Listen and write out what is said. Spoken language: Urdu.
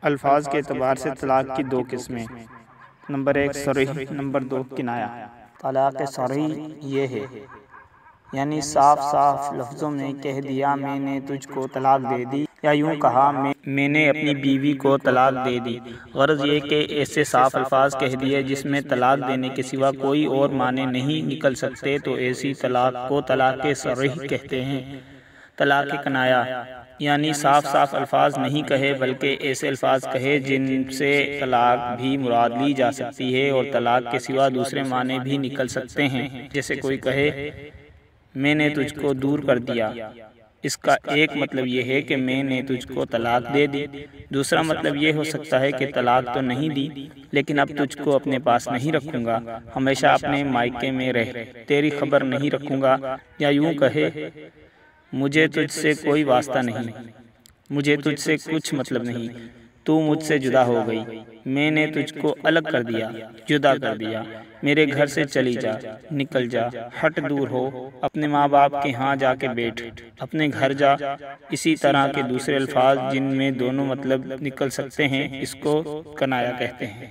الفاظ کے اعتبار سے طلاق کی دو قسمیں۔ نمبر 1 صریح، نمبر 2 کنایہ۔ طلاق صریح یہ ہے، یعنی صاف صاف لفظوں میں کہہ دیا میں نے تجھ کو طلاق دے دی، یا یوں کہا میں نے اپنی بیوی کو طلاق دے دی۔ غرض یہ کہ ایسے صاف الفاظ کہہ دیے جس میں طلاق دینے کے سوا کوئی اور معنی نہیں نکل سکتے، تو ایسی طلاق کو طلاق صریح کہتے ہیں۔ طلاق کنایہ یعنی صاف صاف الفاظ نہیں کہے بلکہ ایسے الفاظ کہے جن سے طلاق بھی مراد لی جا سکتی ہے اور طلاق کے سوا دوسرے معنی بھی نکل سکتے ہیں۔ جیسے کوئی کہے میں نے تجھ کو دور کر دیا، اس کا ایک مطلب یہ ہے کہ میں نے تجھ کو طلاق دے دی۔ دوسرا مطلب یہ ہو سکتا ہے کہ طلاق تو نہیں دی لیکن اب تجھ کو اپنے پاس نہیں رکھوں گا، ہمیشہ اپنے مائکے میں رہ، تیری خبر نہیں رکھوں گا۔ یا یوں کہے مجھے تجھ سے کوئی واسطہ نہیں، مجھے تجھ سے کچھ مطلب نہیں، تو مجھ سے جدا ہو گئی، میں نے تجھ کو الگ کر دیا، جدا کر دیا، میرے گھر سے چلی جا، نکل جا، ہٹ دور ہو، اپنے ماں باپ کے ہاں جا کے بیٹھ، اپنے گھر جا۔ اسی طرح کے دوسرے الفاظ جن میں دونوں مطلب نکل سکتے ہیں، اس کو کنایہ کہتے ہیں۔